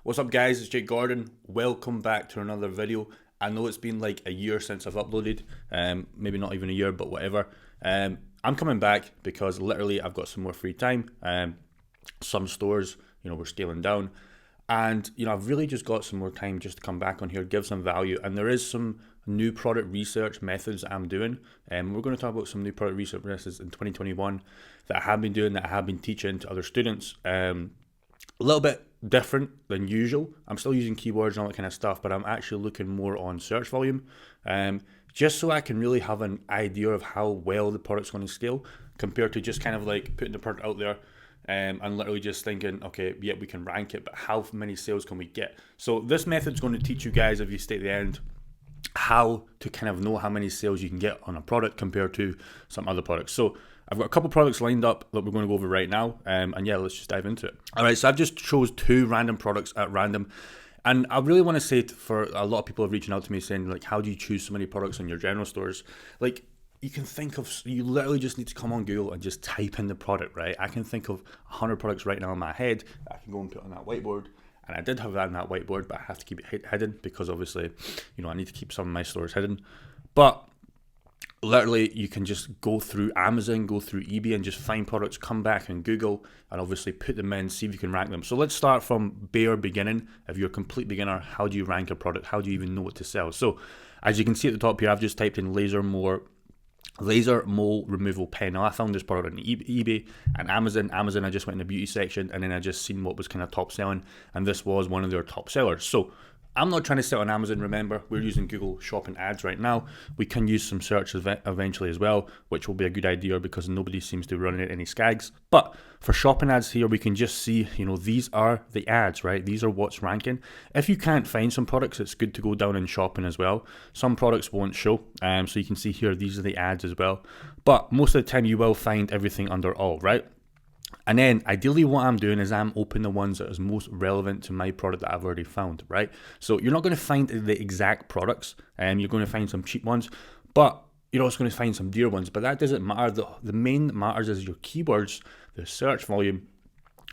What's up guys, it's Jake Gordon. Welcome back to another video. I know it's been like a year since I've uploaded, maybe not even a year, but whatever. I'm coming back because literally I've got some more free time. Some stores, we're scaling down. And, I've really just got some more time just to come back on here, give some value. And there is some new product research methods that I'm doing. We're going to talk about some new product research methods in 2021 that I have been doing, that I have been teaching to other students. A little bit different than usual. I'm still using keywords and all that kind of stuff, but I'm actually looking more on search volume, just so I can really have an idea of how well the product's going to scale compared to just kind of like putting the product out there and literally just thinking, okay, yeah, we can rank it, but how many sales can we get? So this method's going to teach you guys, if you stay at the end, how to kind of know how many sales you can get on a product compared to some other products. So I've got a couple products lined up that we're going to go over right now, and yeah, let's just dive into it. All right, so I've just chose two random products at random, and I really want to say for a lot of people have reaching out to me saying like, how do you choose so many products on your general stores? Like, you literally just need to come on Google and just type in the product, right? I can think of 100 products right now in my head that I can go and put on that whiteboard. And I did have that on that whiteboard, but I have to keep it hidden because obviously, I need to keep some of my stores hidden. But literally, you can just go through Amazon, go through eBay, and just find products, come back and Google, and obviously put them in, see if you can rank them. So let's start from bare beginning. If you're a complete beginner, how do you rank a product? How do you even know what to sell? So as you can see at the top here, I've just typed in laser mole removal pen. Now I found this product on eBay and Amazon. I just went in the beauty section, and then I just seen what was kind of top selling, and this was one of their top sellers. So I'm not trying to sell on Amazon, remember, we're using Google Shopping ads right now. We can use some search eventually as well, which will be a good idea because nobody seems to be running any skags. But for shopping ads here, we can just see, these are the ads, right? These are what's ranking. If you can't find some products, it's good to go down in shopping as well. Some products won't show, so you can see here, these are the ads as well. But most of the time you will find everything under all, right? And then ideally what I'm doing is I'm opening the ones that is most relevant to my product that I've already found, right? So you're not going to find the exact products, and you're going to find some cheap ones, but you're also going to find some dear ones. But that doesn't matter. The main that matters is your keywords, the search volume,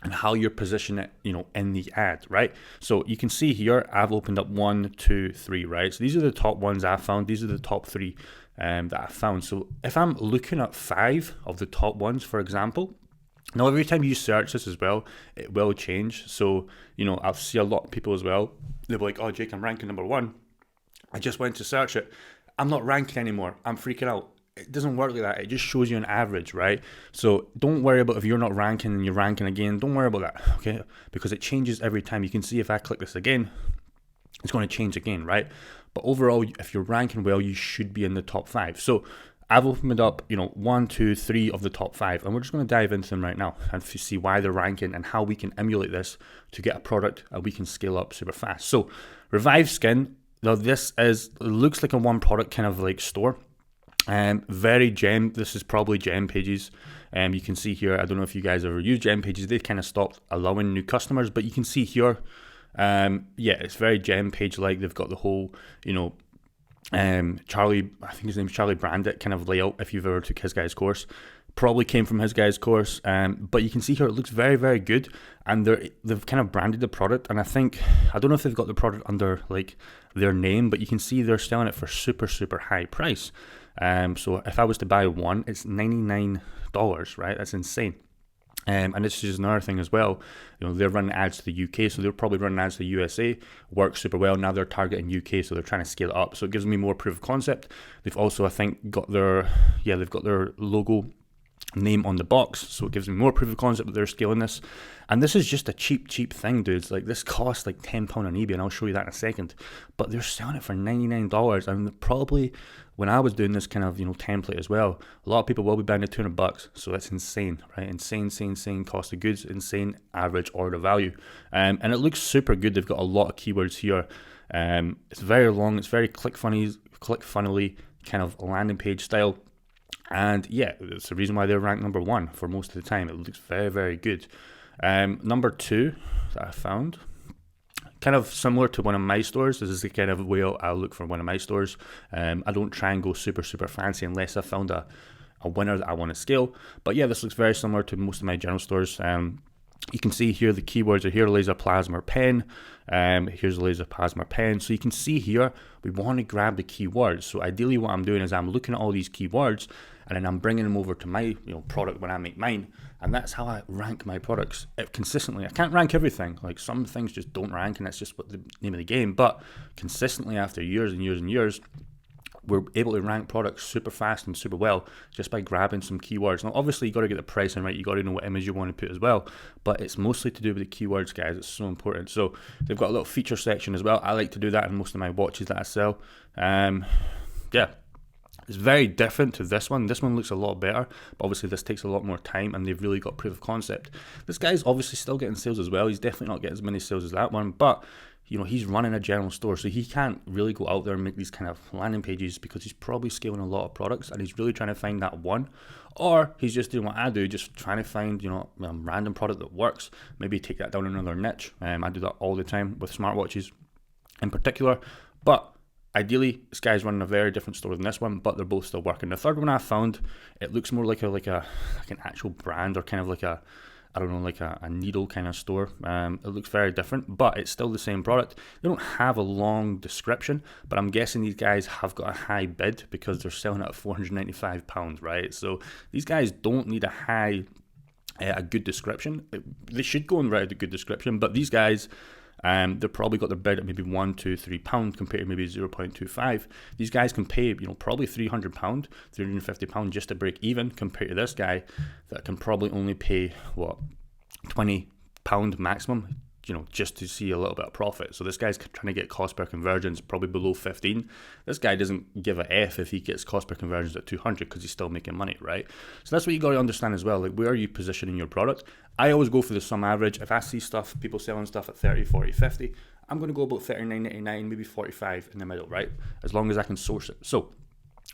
and how you're positioning it, in the ad, right? So you can see here, I've opened up 1, 2, 3, right? So these are the top ones I found. These are the top 3 that I found. So if I'm looking at 5 of the top ones, for example, now, every time you search this as well, it will change. So, I'll see a lot of people as well. They'll be like, oh, Jake, I'm ranking number 1. I just went to search it. I'm not ranking anymore. I'm freaking out. It doesn't work like that. It just shows you an average, right? So don't worry about if you're not ranking and you're ranking again. Don't worry about that, okay? Because it changes every time. You can see if I click this again, it's going to change again, right? But overall, if you're ranking well, you should be in the top 5. So I've opened up, 1, 2, 3 of the top 5, and we're just going to dive into them right now and see why they're ranking and how we can emulate this to get a product and we can scale up super fast. So Revive Skin, now this looks like a one product kind of like store. Very gem. This is probably gem pages. You can see here, I don't know if you guys ever use gem pages. They kind of stopped allowing new customers, but you can see here, yeah, it's very gem page like. They've got the whole, Charlie, I think his name's Charlie Brandit kind of layout. If you've ever took his guy's course, probably came from his guy's course. But you can see here it looks very, very good, and they've kind of branded the product. And I don't know if they've got the product under like their name, but you can see they're selling it for super, super high price. So if I was to buy one, it's $99, right? That's insane. And this is another thing as well. They're running ads to the UK, so they're probably running ads to the USA. Works super well. Now they're targeting UK, so they're trying to scale it up. So it gives me more proof of concept. They've also, I think, got their logo name on the box, so it gives me more proof of concept that they're scaling this. And this is just a cheap thing, dudes. Like, this costs like £10 on eBay, and I'll show you that in a second. But they're selling it for $99, and probably when I was doing this kind of template as well, a lot of people will be buying it $200. So that's insane, right? Insane cost of goods, insane average order value, and it looks super good. They've got a lot of keywords here. It's very long. It's very click funnely kind of landing page style. And yeah, it's the reason why they're ranked number 1 for most of the time. It looks very, very good. Number 2 that I found, kind of similar to one of my stores. This is the kind of way I look for one of my stores. I don't try and go super, super fancy unless I found a winner that I want to scale. But yeah, this looks very similar to most of my general stores. You can see here the keywords are here, laser plasma pen. Here's a laser plasma pen. So you can see here, we want to grab the keywords. So ideally what I'm doing is I'm looking at all these keywords and then I'm bringing them over to my product when I make mine. And that's how I rank my products consistently. I can't rank everything. Like some things just don't rank and that's just what the name of the game. But consistently after years and years and years, we're able to rank products super fast and super well just by grabbing some keywords. Now, obviously, you got to get the pricing right. You got to know what image you want to put as well. But it's mostly to do with the keywords, guys. It's so important. So they've got a little feature section as well. I like to do that in most of my watches that I sell. Yeah, it's very different to this one. This one looks a lot better, but obviously this takes a lot more time and they've really got proof of concept. This guy's obviously still getting sales as well. He's definitely not getting as many sales as that one, but he's running a general store, so he can't really go out there and make these kind of landing pages because he's probably scaling a lot of products and he's really trying to find that one. Or he's just doing what I do, just trying to find, a random product that works, maybe take that down another niche. I do that all the time with smartwatches in particular. But ideally, this guy's running a very different store than this one, but they're both still working. The third one I found, it looks more like an actual brand or kind of like a needle kind of store. It looks very different, but it's still the same product. They don't have a long description, but I'm guessing these guys have got a high bid because they're selling it at £495, right? So these guys don't need a good description. They should go and write a good description, but these guys, they've probably got their bid at maybe £1, £2, £3 compared to maybe 0.25. These guys can pay, probably £300, £350 just to break even compared to this guy that can probably only pay £20 maximum, just to see a little bit of profit. So this guy's trying to get cost per conversions probably below 15. This guy doesn't give a F if he gets cost per conversions at 200 because he's still making money, right? So that's what you got to understand as well. Like, where are you positioning your product? I always go for the sum average. If I see people selling stuff at 30, 40, 50, I'm going to go about 39.99, maybe 45 in the middle, right? As long as I can source it. So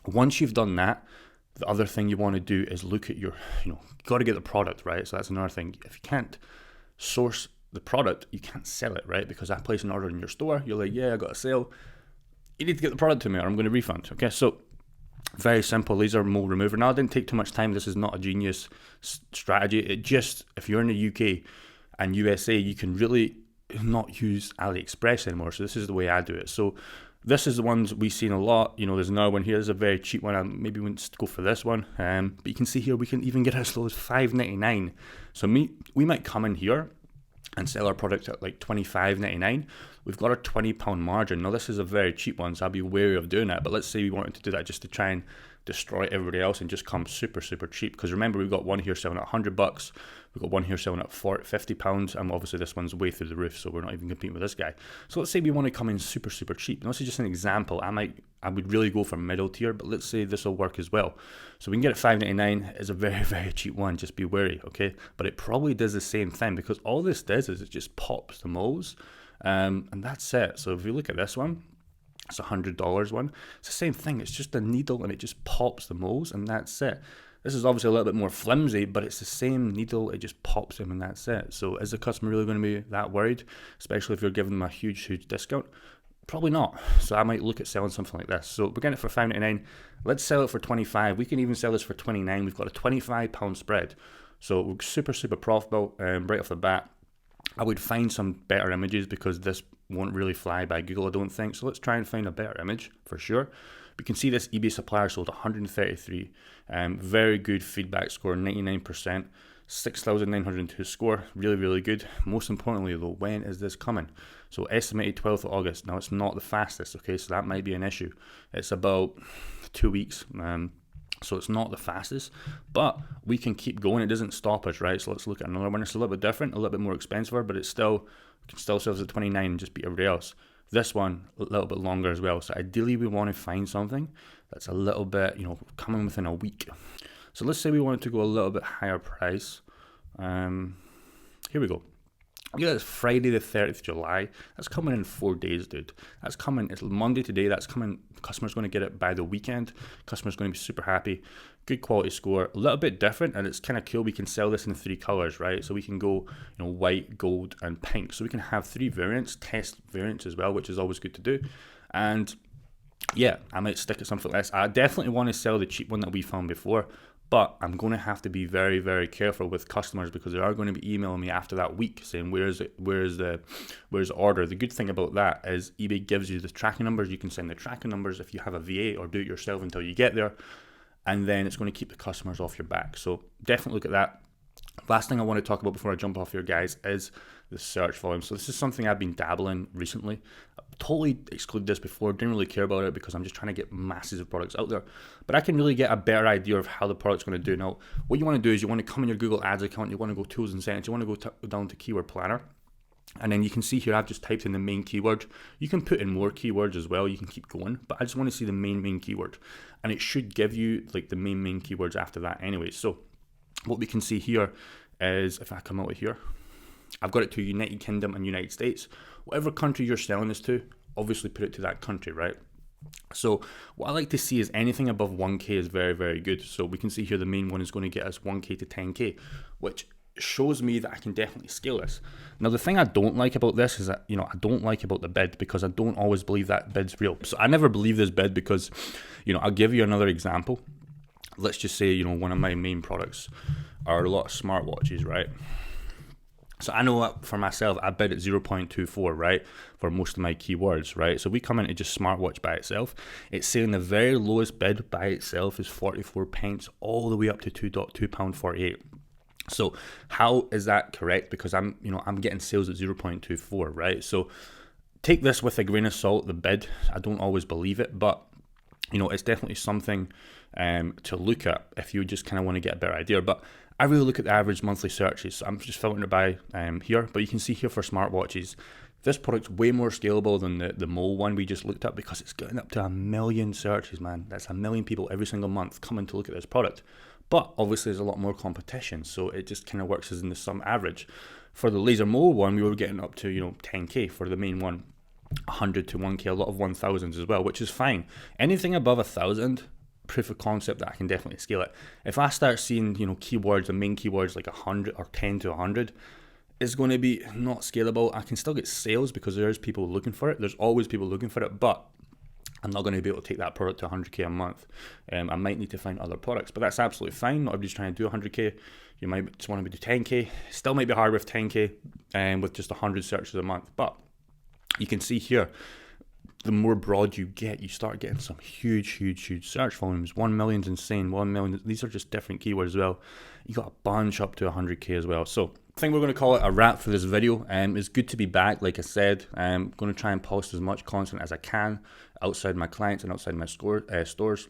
once you've done that, the other thing you want to do is look at your, you got to get the product, right? So that's another thing. If you can't source the product, you can't sell it, right? Because I place an order in your store, you're like, yeah, I got a sale. You need to get the product to me or I'm going to refund. Okay, so very simple laser mold remover. Now, it didn't take too much time. This is not a genius strategy. It just, if you're in the UK and USA, you can really not use AliExpress anymore. So this is the way I do it. So this is the ones we've seen a lot. There's another one here. There's a very cheap one. I maybe wouldn't go for this one. But you can see here, we can even get it as low as $5.99. So we might come in here and sell our product at like $25.99. We've got a £20 margin. Now this is a very cheap one, so I'll be wary of doing that. But let's say we wanted to do that just to try and destroy everybody else and just come super, super cheap. Because remember, we've got one here selling at $100. We've got one here selling at £50. And obviously this one's way through the roof, so we're not even competing with this guy. So let's say we want to come in super, super cheap. Now this is just an example. I would really go for middle tier, but let's say this will work as well. So we can get it $5.99. It's a very, very cheap one. Just be wary, okay? But it probably does the same thing because all this does is it just pops the molds. And that's it. So if you look at this one, it's $100 one. It's the same thing. It's just a needle and it just pops the molds and that's it. This is obviously a little bit more flimsy, but it's the same needle. It just pops them and that's it. So is the customer really going to be that worried, especially if you're giving them a huge, huge discount? Probably not. So I might look at selling something like this. So we're getting it for $5.99. Let's sell it for $25. We can even sell this for $29. We've got a £25 spread. So we're super, super profitable right off the bat. I would find some better images because this won't really fly by Google, I don't think. So let's try and find a better image for sure. We can see this eBay supplier sold 133. Very good feedback score, 99%. 6,902 score, really, really good. Most importantly though, when is this coming? So estimated 12th of August. Now it's not the fastest, okay, so that might be an issue. It's about 2 weeks, so it's not the fastest, but we can keep going. It doesn't stop us, right? So let's look at another one. It's a little bit different, a little bit more expensive, but it's still, can still sell at 29 and just beat everybody else. This one, a little bit longer as well. So ideally we want to find something that's a little bit, coming within a week. So let's say we wanted to go a little bit higher price. Here we go. Yeah, it's Friday the 30th of July. That's coming in 4 days, dude. That's coming. It's Monday today. That's coming. Customer's going to get it by the weekend. Customer's going to be super happy. Good quality score. A little bit different, and it's kind of cool. We can sell this in 3 colors, right? So we can go, white, gold, and pink. So we can have 3 variants, test variants as well, which is always good to do. And yeah, I might stick at something like this. I definitely want to sell the cheap one that we found before, But I'm going to have to be very, very careful with customers because they are going to be emailing me after that week saying, where's the order? The good thing about that is eBay gives you the tracking numbers. You can send the tracking numbers if you have a VA or do it yourself until you get there. And then it's going to keep the customers off your back. So definitely look at that. Last thing I want to talk about before I jump off here, guys, is the search volume. So this is something I've been dabbling recently. I totally excluded this before, didn't really care about it because I'm just trying to get masses of products out there. But I can really get a better idea of how the product's going to do. Now, what you want to do is you want to come in your Google Ads account, you want to go Tools and Settings, you want to go down to Keyword Planner. And then you can see here, I've just typed in the main keyword. You can put in more keywords as well. You can keep going, but I just want to see the main keyword. And it should give you like the main keywords after that anyway. So what we can see here is, if I come out of here, I've got it to United Kingdom and United States. Whatever country you're selling this to, obviously put it to that country, right? So what I like to see is anything above 1K is very, very good. So we can see here the main one is going to get us 1K to 10K, which shows me that I can definitely scale this. Now, the thing I don't like about this is that, I don't like about the bid because I don't always believe that bid's real. So I never believe this bid because, I'll give you another example. Let's just say, one of my main products are a lot of smartwatches, right? So I know for myself, I bid at 0.24, right, for most of my keywords, right? So we come into just smartwatch by itself. It's saying the very lowest bid by itself is 44 pence all the way up to £2.48. So how is that correct? Because I'm getting sales at 0.24, right? So take this with a grain of salt, the bid. I don't always believe it, but it's definitely something to look at if you just kind of want to get a better idea. But I really look at the average monthly searches. So I'm just filtering it by here, but you can see here for smartwatches, this product's way more scalable than the mole one we just looked at because it's getting up to 1 million searches, man. That's 1 million people every single month coming to look at this product. But obviously there's a lot more competition, so it just kind of works as in the sum average. For the laser mole one, we were getting up to 10K. For the main one, 100 to 1K, a lot of 1000s as well, which is fine. Anything above 1000, proof of concept that I can definitely scale it. If I start seeing keywords, the main keywords like 100 or 10 to 100, it's going to be not scalable. I can still get sales because there's people looking for it. There's always people looking for it, but I'm not going to be able to take that product to 100K a month. I might need to find other products, but that's absolutely fine. Not everybody's trying to do 100K. You might just want to do 10K. Still might be hard with 10K with just 100 searches a month. But you can see here, the more broad you get, you start getting some huge search volumes. 1 million's insane. 1 million. These are just different keywords as well. You got a bunch up to 100K as well. So I think we're going to call it a wrap for this video. It's good to be back. Like I said, I'm going to try and post as much content as I can outside my clients and outside my stores.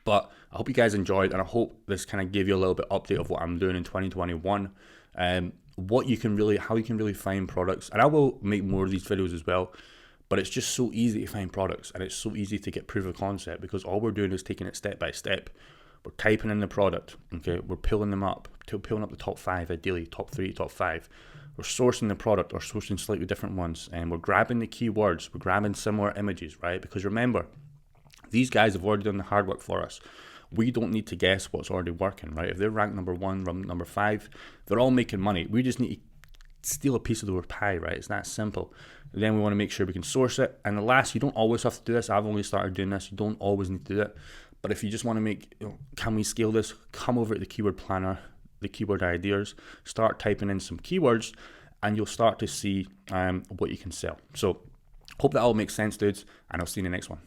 But I hope you guys enjoyed, and I hope this kind of gave you a little bit update of what I'm doing in 2021. How you can really find products, and I will make more of these videos as well. But it's just so easy to find products, and it's so easy to get proof of concept because all we're doing is taking it step by step. We're typing in the product, okay? We're pulling them up, pulling up the top 5, ideally top 3, top 5. We're sourcing the product or sourcing slightly different ones, and we're grabbing the keywords, we're grabbing similar images, right? Because remember, these guys have already done the hard work for us. We don't need to guess what's already working, right? If they're ranked number 1, number 5, they're all making money. We just need to steal a piece of their pie, right? It's that simple. Then we want to make sure we can source it. And the last, you don't always have to do this. I've only started doing this. You don't always need to do it. But if you just want to make, can we scale this? Come over to the keyword planner, the keyword ideas, start typing in some keywords, and you'll start to see what you can sell. So hope that all makes sense, dudes, and I'll see you in the next one.